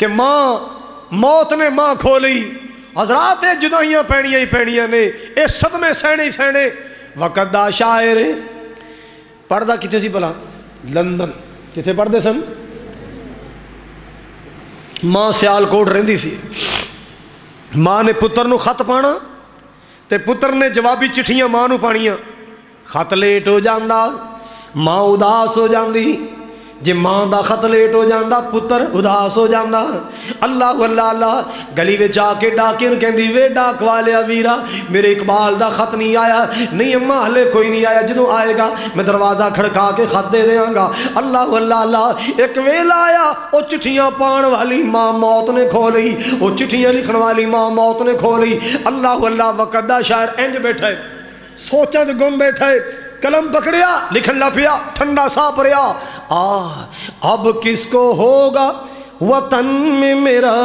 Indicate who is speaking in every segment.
Speaker 1: کہ ماں موت نے ماں کھو لی، حضرات جدائیاں پینیاں ہی پینیاں نے، اے صدمے سہنے ہی سہنے۔ وقت دا شاعر پڑھدا کتنے سی بلا؟ لندن۔ کتنے پڑھدے سن؟ ماں سیال کوٹ رہندی سی، ماں نے پتر نو خط پانا تے پتر نے جوابی چٹھیاں ماں نو پانیاں، خط لیٹ ہو جاندا ماں اداس ہو جاندی، جے ماں دا خط لیٹ ہو جاندا پتر اداس ہو جاندا۔ اللہ اللہ اللہ گلی وچ آ کے ڈاکے نوں کہندی وے ڈاک والیا ویرا میرے اقبال دا خط نہیں آیا۔ نہیں اماں ہلے کوئی نہیں آیا، جدوں آئے گا میں دروازہ کھڑکا کے خط دے دیاں گا۔ اللہ اللہ اللہ ایک ویلا آیا، او چٹھیاں پان والی ماں موت نے کھو لئی، او چٹھیاں لکھن والی ماں موت نے کھو لئی۔ اللہ اللہ وقت دا شاعر انج بیٹھا ہے، سوچاں چ گم بیٹھا ہے، قلم پکڑیا لکھن لا پیا، ٹھنڈا سا پریا۔ اب کس کو ہوگا وطن میں میرا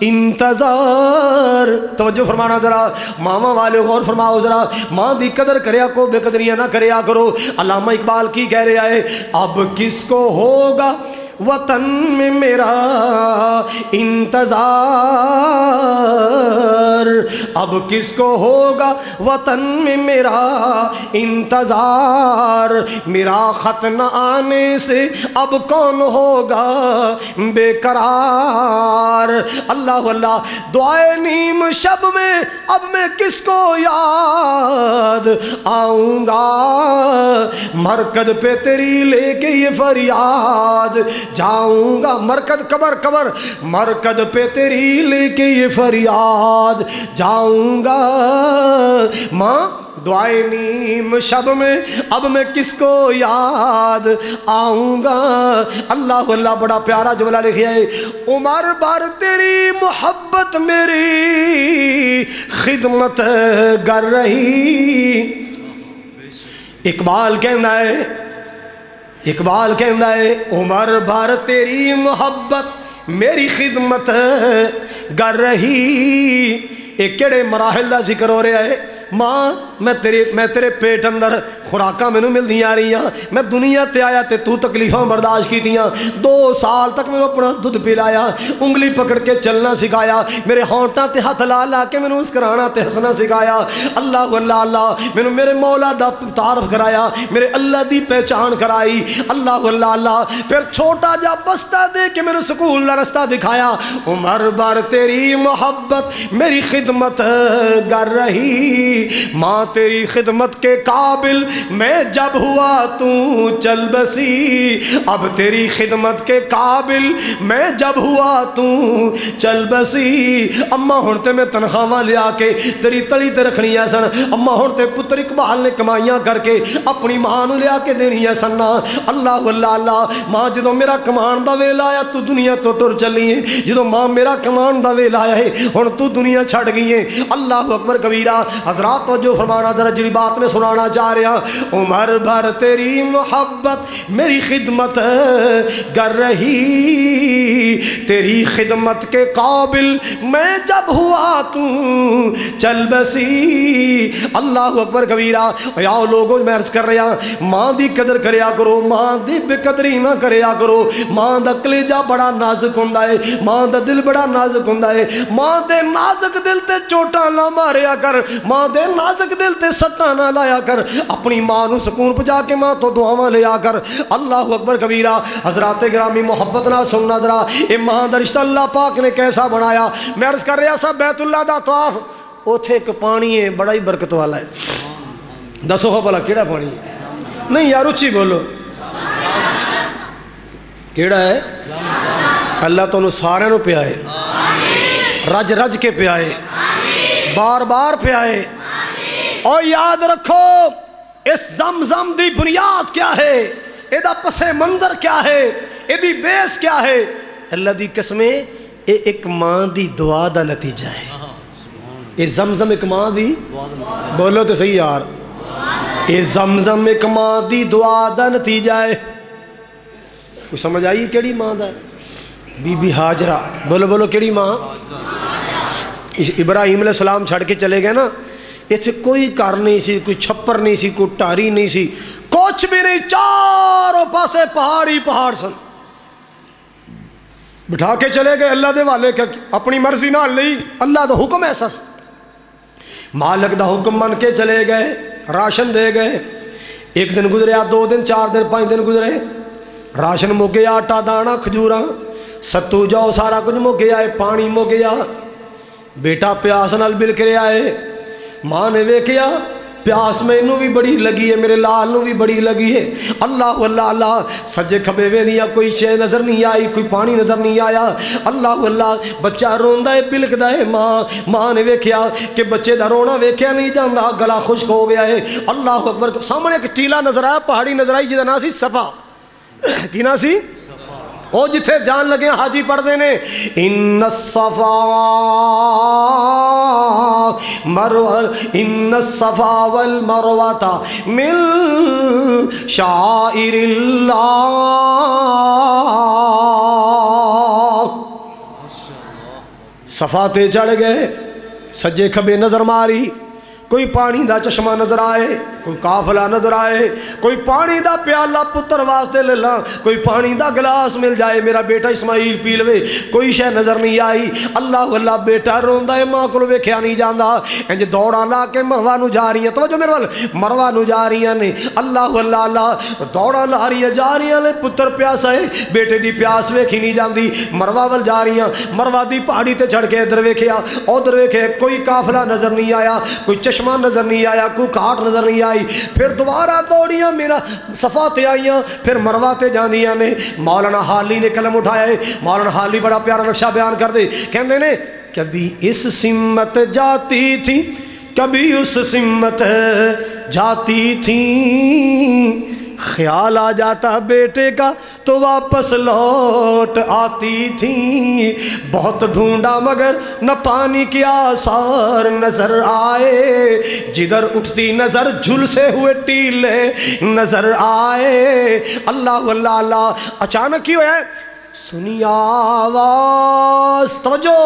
Speaker 1: انتظار۔ توجہ فرمانا ذرا، ماما والے غور فرماؤ ذرا، ماں دی قدر کریا کو بے قدریاں نہ کریا کرو۔ علامہ اقبال کی کہہ رہا ہے، اب کس کو ہوگا وطن میں میرا انتظار، اب کس کو ہوگا وطن میں میرا انتظار، میرا خط نہ آنے سے اب کون ہوگا بے قرار۔ اللہ اللہ دعائے نیم شب میں اب میں کس کو یاد آؤں گا، مرکز پہ تیری لے کے یہ فریاد جاؤں گا، مرکز قبر قبر مرکز پہ تیری لے کے یہ فریاد جاؤں گا۔ ماں دعائے نیم شب میں اب میں کس کو یاد آؤں گا۔ اللہ اللہ بڑا پیارا جملہ لکھیا ہے، عمر بھر تیری محبت میری خدمت گر رہی۔ اقبال کہندا ہے عمر بھر تیری محبت میری خدمت گر رہی۔ ایک کیڑے مراحل دا ذکر ہو رہا ہے، ماں میں تیرے پیٹ اندر خوراکاں میں مل دیا رہی ہیں، میں دنیا تے آیا تے تو تکلیفاں برداشت کی تیاں، 2 سال تک میں اپنا دودھ پلایا، انگلی پکڑ کے چلنا سکھایا، میرے ہونٹاں تے ہاتھ لا لا کے میں مسکرانا تے ہنسنا سکھایا۔ اللہ اللہ اللہ میں میرے مولا دا تعارف کرایا، میرے اللہ دی پہچان کرائی۔ اللہ اللہ اللہ پھر چھوٹا جا بستہ دے کے میرے سکول دا رستہ دکھایا۔ عمر بھر تیری محبت میری خدمت گر رہی، ماں تیری خدمت کے قابل میں جب ہوا تو چل بسی، اب تیری خدمت کے قابل میں جب ہوا تو چل بسی۔ اماں ہن تے میں تنخواہ لیا کے تیری تلی تے رکھنی ہے سن، اماں ہن تے پتر اقبال نے کمائیاں کر کے اپنی ماں نو لیا کے دینی ہے سن۔ اللہ اللہ اللہ ماں جدوں میرا کمان دا ویلا آیا تو دنیا تو ٹر چلی ہے، جدوں ماں میرا کمان دا ویلا آیا ہے ہن تو دنیا چھڑ گئی ہے۔ اللہ اکبر کبیرہ۔ حضرات توجہ فرمانا ذرا، جڑی بات میں سنانا چاہ رہا، عمر بھر تیری محبت میری خدمت گر رہی، تیری خدمت کے قابل میں جب ہوا تو چل بسی۔ اللہ اکبر کبیرہ۔ یا لوگوں میں عرض کر رہا، ماں دی قدر کریا کرو، ماں دی بے قدری نہ کریا کرو۔ ماں دا کلیجہ بڑا نازک ہوندا ہے، ماں دا دل بڑا نازک ہوندا ہے، ماں دے نازک دل تے چوٹاں نہ ماریا کر، ماں دے نازک دل تے سٹاں نہ لایا کر، اپنی ماں نو سکون پہنچا کے ماں تو دعاواں لیا کر۔ اللہ اکبر کبیرہ۔ حضرات گرامی محبت نہ سننا ذرا، اے ماں دا رشتہ اللہ پاک نے کیسا بنایا۔ میں عرض کر رہا سا بیت اللہ دا طواف، اوتھے ایک پانی ہے بڑا ہی برکت والا ہے، دسو ہو بھلا کیڑا پانی ہے؟ نہیں یار اچھی بولو، کیڑا ہے؟ اللہ تو انہوں سارے نو پیائے، رج رج کے پیائے، بار بار پیائے۔ اور یاد رکھو اس زمزم دی بنیاد کیا ہے، ایدہ پس منظر کیا ہے، ایدی بیس کیا ہے؟ اللہ دی قسمیں اے ایک ماں دی دعا دا نتیجہ ہے۔ اے زمزم ایک ماں دی، بولو تو صحیح یار، اے زمزم ایک ماں دی دعا دا نتیجہ ہے۔ کچھ سمجھ آئی کیڑی ماں دا ہے؟ بی بی حاجرہ، بولو بولو کیڑی ماں؟ ابراہیم علیہ السلام چھڑ کے چلے گئے نا، ایتھے کوئی کار نہیں سی، کوئی چھپر نہیں سی، کوئی ٹاری نہیں سی، کچھ بھی نہیں، چاروں پاسے پہاڑی پہاڑ سن۔ بٹھا کے چلے گئے اللہ دے والے کہ اپنی مرضی نہ لئی اللہ دا حکم ایسا مالک دا حکم من کے چلے گئے راشن دے گئے ایک دن گزریا 2 دن 4 دن 5 دن گزرے راشن مک گیا آٹا دانا کھجوراں ستو جاؤ سارا کچھ مک گیا ہے پانی مک گیا بیٹا پیاس نال بلکرے آئے ماں نے ویکھیا پیاس میں انہوں بھی بڑی لگی ہے میرے لال نو بھی بڑی لگی ہے اللہ اللہ اللہ سجے کھبے وے نہیں کوئی شے نظر نہیں آئی کوئی پانی نظر نہیں آیا اللہ اللہ بچہ روندا ہے بلکدا ہے ماں نے ویکھیا کہ بچے دا رونا ویکھیا نہیں جاندا گلا خشک ہو گیا ہے اللہ اکبر سامنے ایک ٹیلا نظر آیا پہاڑی نظر آئی جہدا نام سی صفا کی نام سی او جتھے جان لگے حاجی پڑھ دے نے ان الصفا والمروہ من شعائر اللہ صفا تے چڑھ گئے سجے کھبے نظر ماری کوئی پانی دا چشمہ نظر آئے کوئی قافلہ نظر آئے کوئی پانی دا پیالہ پتر واسطے لے لاں کوئی پانی دا گلاس مل جائے میرا بیٹا اسماعیل پی لوے کوئی شے نظر نہیں آئی اللہ اللہ بیٹا روندا ہے ماں کو ویکھیا نہیں جاندا انج دوڑاں لا کے مروہ نو جا رہی ہیں توجہ میرے وال مروہ نو جا رہی ہیں نے اللہ اللہ اللہ دوڑاں لا رہی ہیں جا رہی ہیں پتر پیاسا ہے بیٹے دی پیاس ویکھی نہیں جاندی مروہ ول جا رہی ہیں مروہ دی پہاڑی تے چڑھ کے ادھر ویکھیا ادھر ویکھے کوئی قافلہ نظر نہیں آیا کوئی چشمہ نظر نہیں آیا کوئی کاٹ نظر نہیں آئی پھر دوبارہ دوڑیاں میرا صفا تے آئیاں پھر مروہ تے جاندیاں نے مولانا حالی نے قلم اٹھایا ہے مولانا حالی بڑا پیارا نقشہ بیان کر دے کہندے نے کبھی اس سمت جاتی تھی کبھی اس سمت جاتی تھی خیال آ جاتا بیٹے کا تو واپس لوٹ آتی تھی بہت ڈھونڈا مگر نہ پانی کے آثار نظر آئے جدھر اٹھتی نظر جھلسے ہوئے ٹیلے نظر آئے اللہ اللہ اللہ اچانک کی ہویا ہے سنی آواز توجہ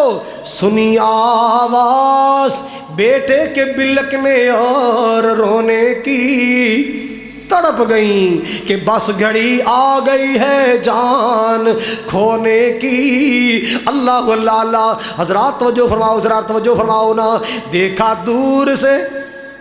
Speaker 1: سنی آواز بیٹے کے بلکنے اور رونے کی تڑپ گئیں کہ بس گھڑی آ گئی ہے جان کھونے کی اللہ اللہ اللہ حضرات توجہ فرماؤ حضرات توجہ فرماؤ نا دیکھا دور سے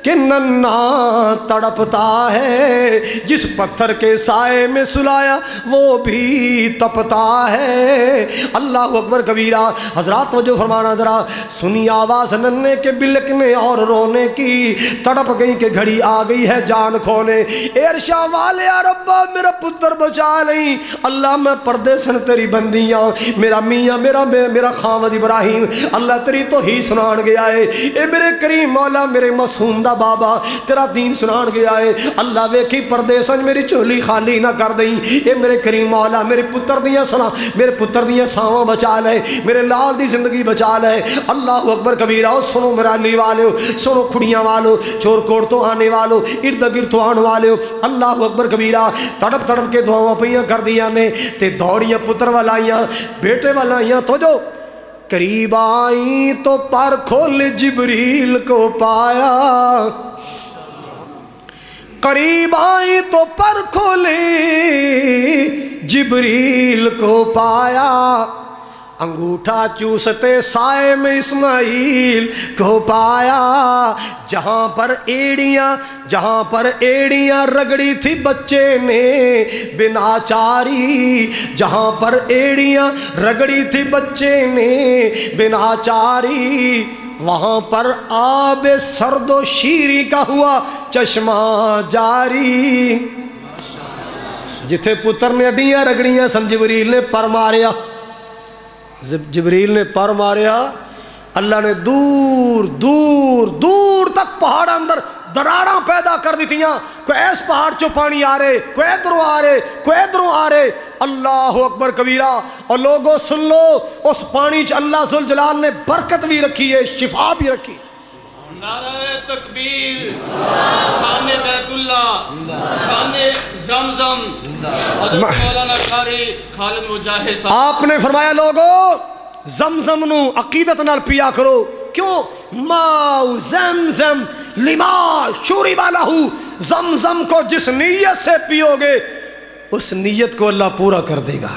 Speaker 1: کہ ننھا تڑپتا ہے جس پتھر کے سائے میں سلایا وہ بھی تپتا ہے اللہ اکبر کبیرہ حضرات توجہ فرمانا ذرا سنی آواز ننھے کے بلکنے اور رونے کی تڑپ گئی کہ گھڑی آ گئی ہے جان کھونے ارشا والے یا ربا میرا پتر بچا لیں اللہ میں پردے سن تیری بندیاں میرا میاں میرا خامد ابراہیم اللہ تیری تو ہی سنان گیا ہے اے میرے کریم مولا میرے معصوم دا بابا تیرا دین سنان گیا ہے اللہ ویکھی پردے سن میری چولی خالی نہ کر دیں اے میرے کریم مولا میرے پتر دیاں سنا میرے پتر دیاں ساواں بچا لے میرے لال دی زندگی بچا لے اللہ اکبر کبیرہ سنو میرا علی والے سنو کھڑیاں والو چور کوڑ تو آنے والو ارد گرد تو آنے والے اللہ اکبر کبیرہ تڑپ تڑپ کے دعاواں پئیاں کر دیاں نے تے دوڑیاں پتر والائیاں بیٹے والائیاں تو جو قریب آئیں تو پر کھول جبریل کو پایا قریب آئیں تو پر کھولے جبریل کو پایا انگوٹھا چوستے سائے میں اسماعیل کو پایا جہاں پر ایڑیاں رگڑی تھی بچے نے بنا چاری جہاں پر ایڑیاں رگڑی تھی بچے نے بنا چاری وہاں پر آب سرد و شیریں کا ہوا چشمہ جاری جتھے پتر نے اڈیاں رگڑیاں سن جبریل نے پر ماریا جبریل نے پر ماریا اللہ نے دور دور دور تک پہاڑ اندر دراڑاں پیدا کر دی تھیاں کوئی ایس پہاڑ چو پانی آ رہے کوئی ادھروں آ رہے کوئی ادھروں آ رہے اللہ اکبر کبیرہ اور لوگوں سن لو اس پانی چ اللہ ذوالجلال نے برکت بھی رکھی ہے شفا بھی رکھی
Speaker 2: نعرہ تکبیر شان بیت اللہ شان زمزم حضرت مولانا قاری خالد مجاہد
Speaker 1: آپ نے فرمایا لوگوں زمزم نو عقیدت نال پیا کرو کیوں ماؤ زمزم لما شوری والا ہوں زمزم کو جس نیت سے پیو گے اس نیت کو اللہ پورا کر دے گا